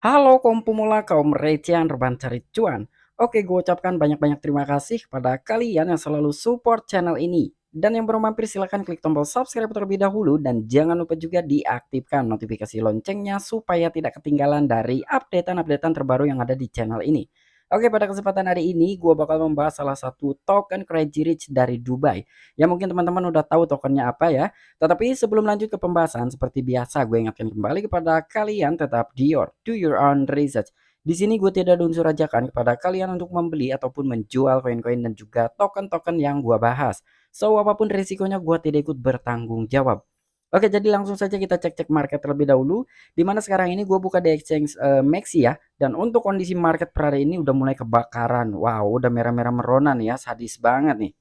Halo kaum pemula, kaum recehan rebahan cari cuan. Oke, gue ucapkan banyak-banyak terima kasih kepada kalian yang selalu support channel ini. Dan yang baru mampir silahkan klik tombol subscribe terlebih dahulu dan jangan lupa juga diaktifkan notifikasi loncengnya supaya tidak ketinggalan dari updatean-updatean terbaru yang ada di channel ini. Oke, pada kesempatan hari ini gue bakal membahas salah satu token Crazy Rich dari Dubai. Ya mungkin teman-teman udah tahu tokennya apa ya. Tetapi sebelum lanjut ke pembahasan, seperti biasa gue ingatkan kembali kepada kalian tetap do your own research. Di sini gue tidak ada unsur ajakan kepada kalian untuk membeli ataupun menjual koin-koin dan juga token-token yang gue bahas. So, apapun risikonya gue tidak ikut bertanggung jawab. Oke, jadi langsung saja kita cek-cek market terlebih dahulu. Dimana sekarang ini gue buka di exchange Maxi ya. Dan untuk kondisi market per hari ini udah mulai kebakaran. Wow, udah merah-merah meronan ya, sadis banget nih.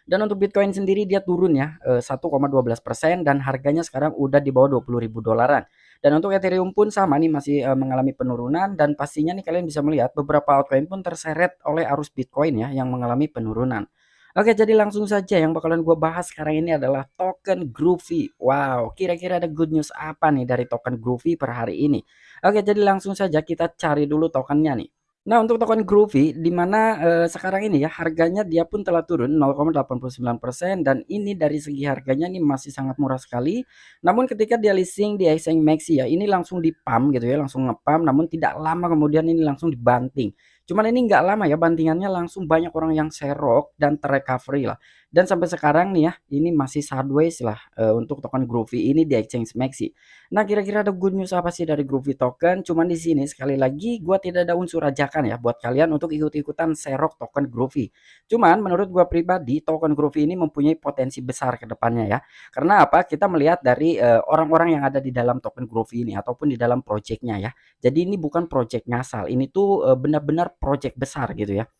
Dan untuk Bitcoin sendiri dia turun ya 1,12% dan harganya sekarang udah di bawah 20.000 dolaran. Dan untuk Ethereum pun sama nih masih mengalami penurunan dan pastinya nih kalian bisa melihat beberapa altcoin pun terseret oleh arus Bitcoin ya yang mengalami penurunan. Oke, jadi langsung saja yang bakalan gue bahas sekarang ini adalah token Groovy. Wow, kira-kira ada good news apa nih dari token Groovy per hari ini? Oke, jadi langsung saja kita cari dulu tokennya nih. Nah, untuk token Groovy di mana, sekarang ini ya harganya dia pun telah turun 0,89% dan ini dari segi harganya nih masih sangat murah sekali. Namun ketika dia listing di exchange Maxi ya, ini langsung di-pump gitu ya, langsung nge-pump namun tidak lama kemudian ini langsung dibanting. Cuman ini nggak lama ya bantingannya langsung banyak orang yang serok dan ter-recovery lah. Dan sampai sekarang nih ya, ini masih sideways lah, untuk token Groovy ini di exchange Maxi. Nah, kira-kira ada good news apa sih dari Groovy Token? Cuman di sini sekali lagi gua tidak ada unsur ajakan ya buat kalian untuk ikut-ikutan serok token Groovy. Cuman menurut gua pribadi token Groovy ini mempunyai potensi besar ke depannya ya. Karena apa? Kita melihat dari orang-orang yang ada di dalam token Groovy ini ataupun di dalam projectnya ya. Jadi ini bukan project ngasal, ini tuh benar-benar project besar gitu ya.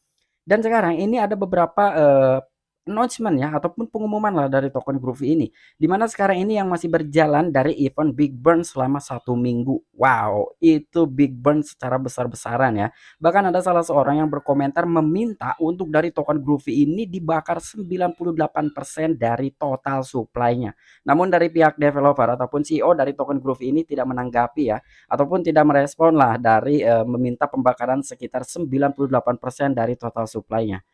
Dan sekarang ini ada beberapa announcement ya ataupun pengumuman lah dari token Groovy ini. Di mana sekarang ini yang masih berjalan dari event Big Burn selama 1 minggu. Wow, itu Big Burn secara besar-besaran ya. Bahkan ada salah seorang yang berkomentar meminta untuk dari token Groovy ini dibakar 98% dari total supply-nya. Namun dari pihak developer ataupun CEO dari token Groovy ini tidak menanggapi ya ataupun tidak merespon lah dari meminta pembakaran sekitar 98% dari total supply-nya.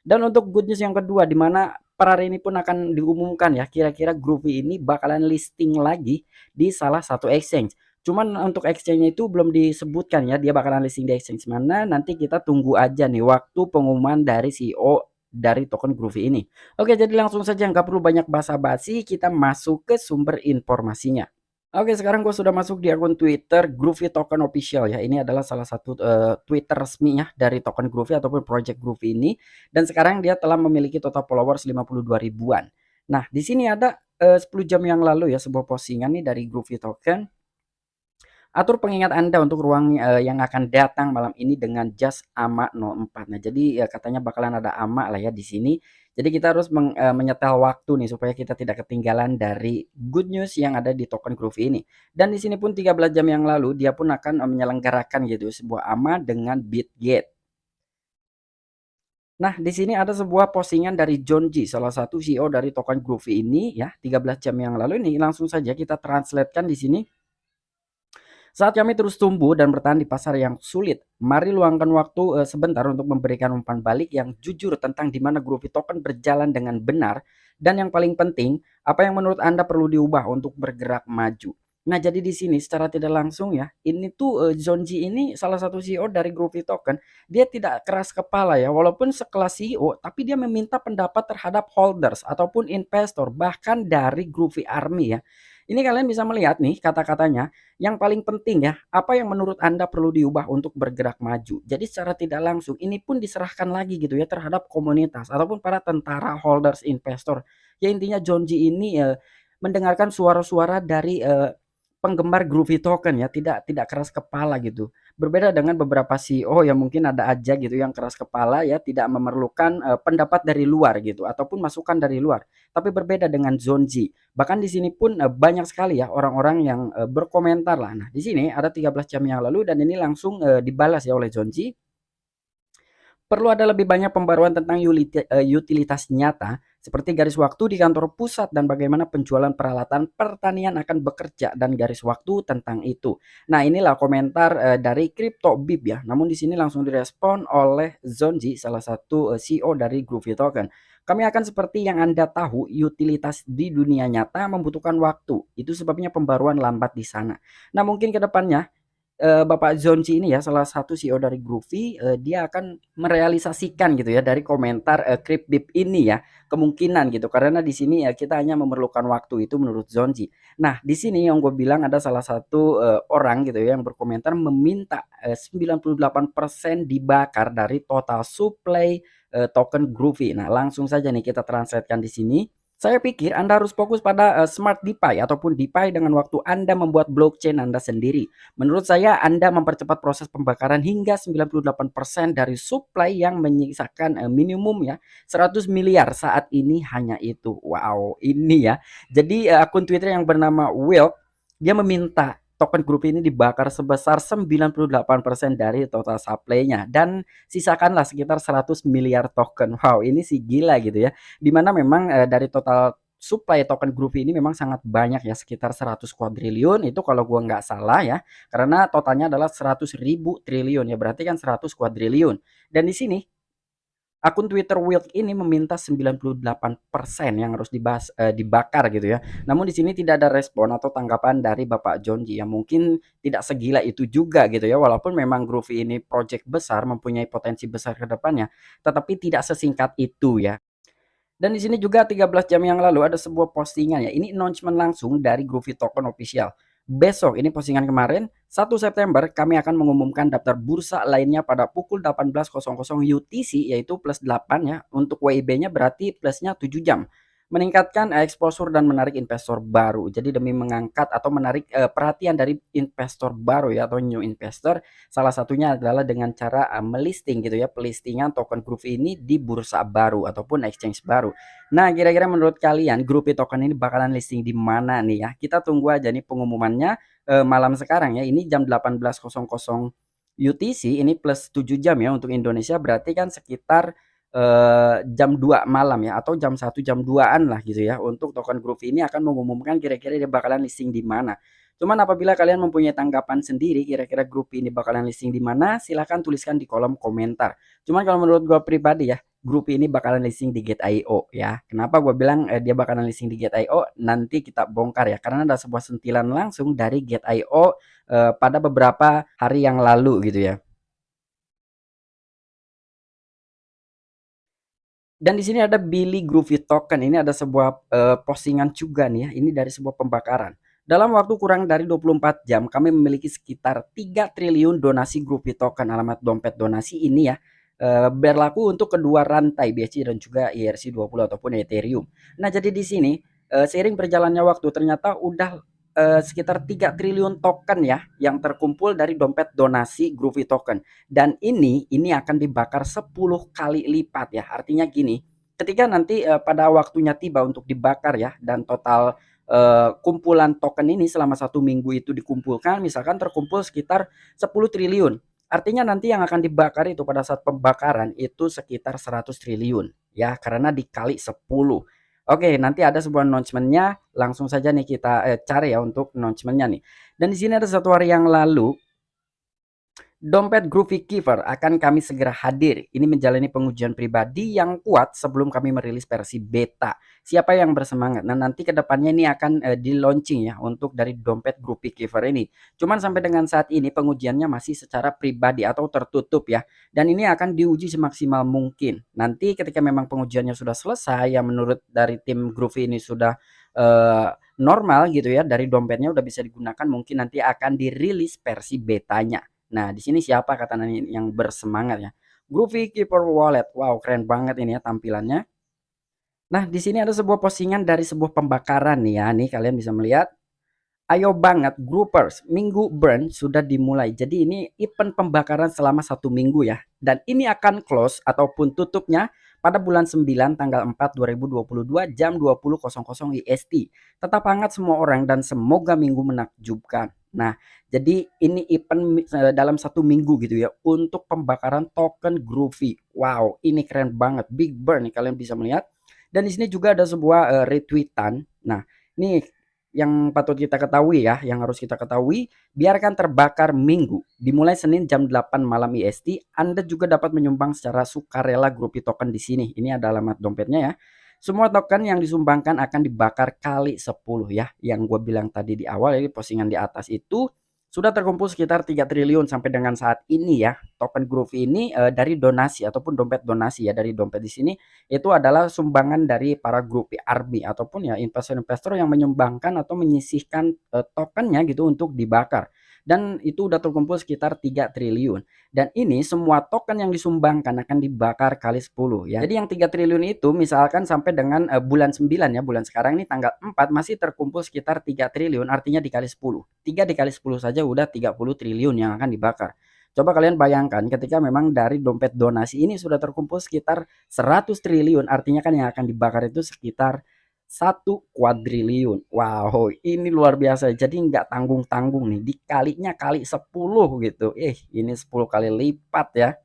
Dan untuk good news yang kedua di mana per hari ini pun akan diumumkan ya kira-kira Groovy ini bakalan listing lagi di salah satu exchange. Cuman untuk exchange-nya itu belum disebutkan ya dia bakalan listing di exchange mana, nanti kita tunggu aja nih waktu pengumuman dari CEO dari token Groovy ini. Oke, jadi langsung saja nggak perlu banyak basa-basi, kita masuk ke sumber informasinya. Oke, sekarang gue sudah masuk di akun Twitter Groovy Token Official ya. Ini adalah salah satu Twitter resmi ya dari token Groovy ataupun project Groovy ini. Dan sekarang dia telah memiliki total followers 52 ribuan. Nah, di sini ada 10 jam yang lalu ya sebuah postingan nih dari Groovy Token. Atur pengingat Anda untuk ruang yang akan datang malam ini dengan jas AMA 04. Nah, jadi ya katanya bakalan ada AMA lah ya di sini. Jadi kita harus menyetel waktu nih supaya kita tidak ketinggalan dari good news yang ada di token Groovy ini. Dan di sini pun 13 jam yang lalu dia pun akan menyelenggarakan gitu sebuah AMA dengan Bitgate. Nah, di sini ada sebuah postingan dari John G, salah satu CEO dari token Groovy ini ya, 13 jam yang lalu ini langsung saja kita translatekan di sini. Saat kami terus tumbuh dan bertahan di pasar yang sulit, mari luangkan waktu sebentar untuk memberikan umpan balik yang jujur tentang di mana Groovy Token berjalan dengan benar dan yang paling penting, apa yang menurut Anda perlu diubah untuk bergerak maju. Nah, jadi di sini secara tidak langsung ya, ini tuh Zonji ini salah satu CEO dari Groovy Token, dia tidak keras kepala ya, walaupun sekelas CEO, tapi dia meminta pendapat terhadap holders ataupun investor, bahkan dari Groovy Army ya. Ini kalian bisa melihat nih kata-katanya, yang paling penting ya, apa yang menurut Anda perlu diubah untuk bergerak maju. Jadi secara tidak langsung ini pun diserahkan lagi gitu ya terhadap komunitas ataupun para tentara, holders, investor. Ya intinya John G ini mendengarkan suara-suara dari penggemar Groovy Token ya, tidak keras kepala gitu. Berbeda dengan beberapa CEO yang mungkin ada aja gitu yang keras kepala ya, tidak memerlukan pendapat dari luar gitu ataupun masukan dari luar. Tapi berbeda dengan Zonji. Bahkan di sini pun banyak sekali ya orang-orang yang berkomentar lah. Nah, di sini ada 13 jam yang lalu dan ini langsung dibalas ya oleh Zonji. Perlu ada lebih banyak pembaruan tentang utilitas nyata seperti garis waktu di kantor pusat dan bagaimana penjualan peralatan pertanian akan bekerja dan garis waktu tentang itu. Nah, inilah komentar dari CryptoBib ya. Namun di sini langsung direspon oleh Zonji, salah satu CEO dari Groovy Token. Kami akan seperti yang Anda tahu, utilitas di dunia nyata membutuhkan waktu. Itu sebabnya pembaruan lambat di sana. Nah, mungkin ke depannya Bapak Zonci ini ya salah satu CEO dari Groovy, dia akan merealisasikan gitu ya dari komentar Cryptbib ini ya, kemungkinan gitu karena di sini ya kita hanya memerlukan waktu itu menurut Zonci. Nah, di sini yang gue bilang ada salah satu orang gitu ya yang berkomentar meminta 98% dibakar dari total supply token Groovy. Nah, langsung saja nih kita translatekan di sini. Saya pikir Anda harus fokus pada Smart DeFi ataupun DeFi dengan waktu Anda membuat blockchain Anda sendiri. Menurut saya Anda mempercepat proses pembakaran hingga 98% dari supply yang menyisakan minimum ya 100 miliar saat ini hanya itu. Wow, ini ya. Jadi akun Twitter yang bernama Will dia meminta token grup ini dibakar sebesar 98% dari total supply-nya dan sisakanlah sekitar 100 miliar token. Wow, ini sih gila gitu ya. Dimana memang dari total supply token Groovy ini memang sangat banyak ya, sekitar 100 kuadriliun itu kalau gua nggak salah ya, karena totalnya adalah 100.000 triliun ya, berarti kan 100 kuadriliun. Dan di sini akun Twitter Wild ini meminta 98% yang harus dibakar gitu ya. Namun di sini tidak ada respon atau tanggapan dari Bapak Jonji yang mungkin tidak segila itu juga gitu ya. Walaupun memang Groovy ini project besar, mempunyai potensi besar ke depannya, tetapi tidak sesingkat itu ya. Dan di sini juga 13 jam yang lalu ada sebuah postingan ya. Ini announcement langsung dari Groovy Token Official. Besok ini postingan kemarin 1 September kami akan mengumumkan daftar bursa lainnya pada pukul 18.00 UTC yaitu plus 8 ya. Untuk WIB-nya berarti plusnya 7 jam. Meningkatkan exposure dan menarik investor baru. Jadi demi mengangkat atau menarik perhatian dari investor baru ya atau new investor, salah satunya adalah dengan cara melisting gitu ya, pelistingan token Groovy ini di bursa baru ataupun exchange baru. Nah, kira-kira menurut kalian Groovy token ini bakalan listing di mana nih ya? Kita tunggu aja nih pengumumannya malam sekarang ya. Ini jam 18.00 UTC, ini plus 7 jam ya untuk Indonesia berarti kan sekitar jam 2 malam ya atau jam 1 jam 2-an lah gitu ya untuk token Groovy ini akan mengumumkan kira-kira dia bakalan listing di mana. Cuman apabila kalian mempunyai tanggapan sendiri kira-kira Groovy ini bakalan listing di mana, silahkan tuliskan di kolom komentar. Cuman kalau menurut gua pribadi ya, Groovy ini bakalan listing di Gate.io ya. Kenapa gua bilang dia bakalan listing di Gate.io? Nanti kita bongkar ya karena ada sebuah sentilan langsung dari Gate.io pada beberapa hari yang lalu gitu ya. Dan di sini ada Billy Groovy Token. Ini ada sebuah postingan juga nih ya. Ini dari sebuah pembakaran. Dalam waktu kurang dari 24 jam, kami memiliki sekitar 3 triliun donasi Groovy Token. Alamat dompet donasi ini ya berlaku untuk kedua rantai BSC dan juga ERC20 ataupun Ethereum. Nah, jadi di sini seiring berjalannya waktu ternyata udah sekitar 3 triliun token ya yang terkumpul dari dompet donasi Groovy Token. Dan ini akan dibakar 10 kali lipat ya. Artinya gini, ketika nanti pada waktunya tiba untuk dibakar ya dan total kumpulan token ini selama 1 minggu itu dikumpulkan, misalkan terkumpul sekitar 10 triliun. Artinya nanti yang akan dibakar itu pada saat pembakaran itu sekitar 100 triliun ya karena dikali 10. Oke, nanti ada sebuah announcement-nya, langsung saja nih kita cari ya untuk announcement-nya nih. Dan di sini ada 1 hari yang lalu dompet Groovy Giver akan kami segera hadir. Ini menjalani pengujian pribadi yang kuat sebelum kami merilis versi beta. Siapa yang bersemangat? Nah, nanti kedepannya ini akan di-launching ya untuk dari dompet Groovy Giver ini. Cuman sampai dengan saat ini pengujiannya masih secara pribadi atau tertutup ya. Dan ini akan diuji semaksimal mungkin. Nanti ketika memang pengujiannya sudah selesai, yang menurut dari tim Groovy ini sudah normal gitu ya, dari dompetnya udah bisa digunakan, mungkin nanti akan dirilis versi betanya. Nah, di sini siapa kata Nani yang bersemangat ya? Groovy Keeper Wallet. Wow, keren banget ini ya tampilannya. Nah, di sini ada sebuah postingan dari sebuah pembakaran nih ya. Nih kalian bisa melihat. Ayo banget groupers, minggu burn sudah dimulai. Jadi ini event pembakaran selama 1 minggu ya. Dan ini akan close ataupun tutupnya pada bulan 9 tanggal 4 2022 jam 20.00 IST. Tetap hangat semua orang dan semoga minggu menakjubkan. Nah, jadi ini event dalam 1 minggu gitu ya untuk pembakaran token Groovy. Wow, ini keren banget. Big burn nih kalian bisa melihat. Dan di sini juga ada sebuah retweetan. Nah, ini yang patut kita ketahui ya, yang harus kita ketahui, biarkan terbakar minggu. Dimulai Senin jam 8 malam IST, Anda juga dapat menyumbang secara sukarela Groupie token di sini. Ini ada alamat dompetnya ya. Semua token yang disumbangkan akan dibakar kali 10 ya. Yang gue bilang tadi di awal, jadi postingan di atas itu sudah terkumpul sekitar 3 triliun sampai dengan saat ini ya. Token Groovy ini dari donasi ataupun dompet donasi ya, dari dompet di sini itu adalah sumbangan dari para Groovy Army ataupun ya investor-investor yang menyumbangkan atau menyisihkan tokennya gitu untuk dibakar. Dan itu udah terkumpul sekitar 3 triliun. Dan ini semua token yang disumbangkan akan dibakar kali 10 ya. Jadi yang 3 triliun itu misalkan sampai dengan bulan 9 ya, bulan sekarang ini tanggal 4 masih terkumpul sekitar 3 triliun, artinya dikali 10. 3 dikali 10 saja udah 30 triliun yang akan dibakar. Coba kalian bayangkan ketika memang dari dompet donasi ini sudah terkumpul sekitar 100 triliun, artinya kan yang akan dibakar itu sekitar 1 kuadriliun. Wow, ini luar biasa. Jadi nggak tanggung-tanggung nih, dikalinya kali 10 gitu. Ini 10 kali lipat ya.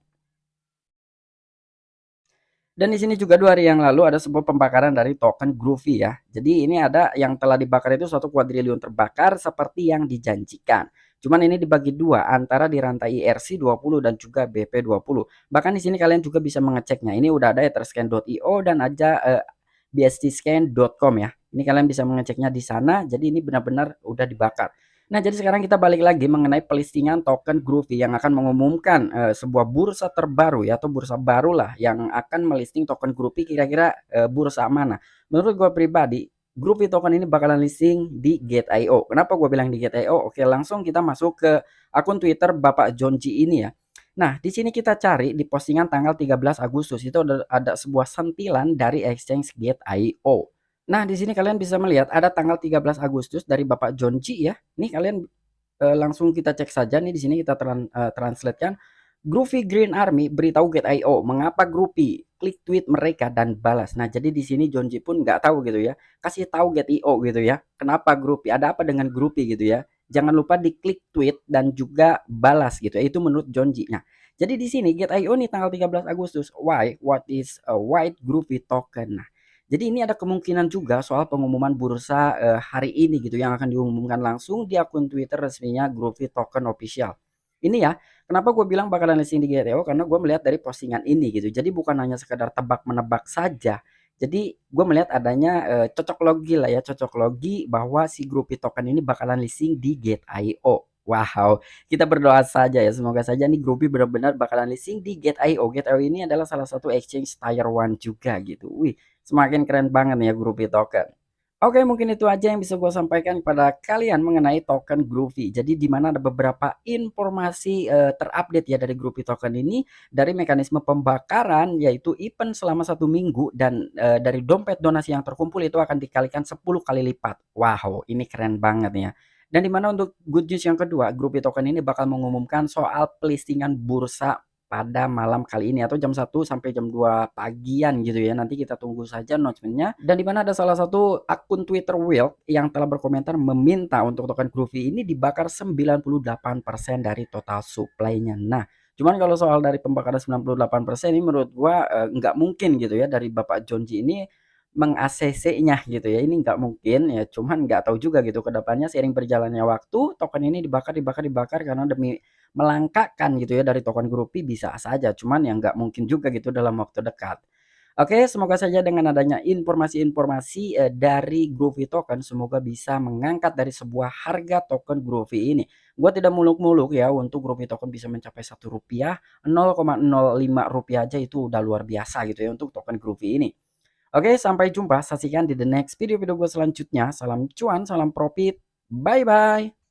Dan di sini juga 2 hari yang lalu ada sebuah pembakaran dari token Groovy ya. Jadi ini ada yang telah dibakar itu 1 kuadriliun terbakar seperti yang dijanjikan. Cuman ini dibagi 2 antara di rantai ERC20 dan juga BP20. Bahkan di sini kalian juga bisa mengeceknya. Ini udah ada etherscan.io dan ada bstscan.com ya. Ini kalian bisa mengeceknya di sana. Jadi ini benar-benar udah dibakar. Nah, jadi sekarang kita balik lagi mengenai pelistingan token Groovy yang akan mengumumkan sebuah bursa terbaru ya, atau bursa barulah yang akan melisting token Groovy, kira-kira bursa mana. Menurut gue pribadi, Groovy token ini bakalan listing di Gate.io. Kenapa gue bilang di Gate.io? Oke, langsung kita masuk ke akun Twitter Bapak Jonji ini ya. Nah, di sini kita cari di postingan tanggal 13 Agustus itu ada sebuah sentilan dari exchange Gate.io. Nah, di sini kalian bisa melihat ada tanggal 13 Agustus dari Bapak Jonji ya. Ini kalian langsung kita cek saja nih, di sini kita translatekan. Groovy Green Army beritahu Gate.io mengapa Groovy, klik tweet mereka dan balas. Nah, jadi di sini Jonji pun nggak tahu gitu ya. Kasih tahu Gate.io gitu ya. Kenapa Groovy? Ada apa dengan Groovy gitu ya. Jangan lupa diklik tweet dan juga balas gitu ya. Itu menurut Jonji. Nah, jadi di sini Gate.io nih tanggal 13 Agustus. Why? What is a white Groovy token? Nah, jadi ini ada kemungkinan juga soal pengumuman bursa hari ini gitu yang akan diumumkan langsung di akun Twitter resminya Groovy Token Official. Ini ya, kenapa gue bilang bakalan listing di GTO, karena gue melihat dari postingan ini gitu. Jadi bukan hanya sekedar tebak-menebak saja. Jadi gue melihat adanya cocok logi lah ya, cocok logi bahwa si Groovy Token ini bakalan listing di Gate.io. Wow, kita berdoa saja ya, semoga saja nih Groovy benar-benar bakalan listing di Gate.io. Gate.io ini adalah salah satu exchange tier 1 juga gitu. Wih, semakin keren banget nih ya Groovy token. Oke, mungkin itu aja yang bisa gue sampaikan kepada kalian mengenai token Groovy. Jadi di mana ada beberapa informasi terupdate ya dari Groovy token ini, dari mekanisme pembakaran yaitu event selama 1 minggu, dan dari dompet donasi yang terkumpul itu akan dikalikan 10 kali lipat. Wow, ini keren banget ya. Dan di mana untuk good news yang kedua, Groovy token ini bakal mengumumkan soal pelistingan bursa pada malam kali ini atau jam 1 sampai jam 2 pagian gitu ya. Nanti kita tunggu saja announcement-nya. Dan di mana ada salah satu akun Twitter Wild yang telah berkomentar meminta untuk token Groovy ini dibakar 98% dari total supply-nya. Nah, cuman kalau soal dari pembakaran 98% ini menurut gua nggak mungkin gitu ya dari Bapak Jonji ini meng-ACC-nya gitu ya. Ini nggak mungkin ya, cuman nggak tahu juga gitu ke depannya seiring berjalannya waktu token ini dibakar karena demi melangkahkan gitu ya dari token Groovy bisa saja, cuman yang nggak mungkin juga gitu dalam waktu dekat. Oke, semoga saja dengan adanya informasi-informasi dari Groovy token semoga bisa mengangkat dari sebuah harga token Groovy ini. Gua tidak muluk-muluk ya untuk Groovy token bisa mencapai Rp1, 0,05 rupiah aja itu udah luar biasa gitu ya untuk token Groovy ini. Oke, sampai jumpa. Saksikan di the next video-video gue selanjutnya. Salam cuan, salam profit. Bye-bye.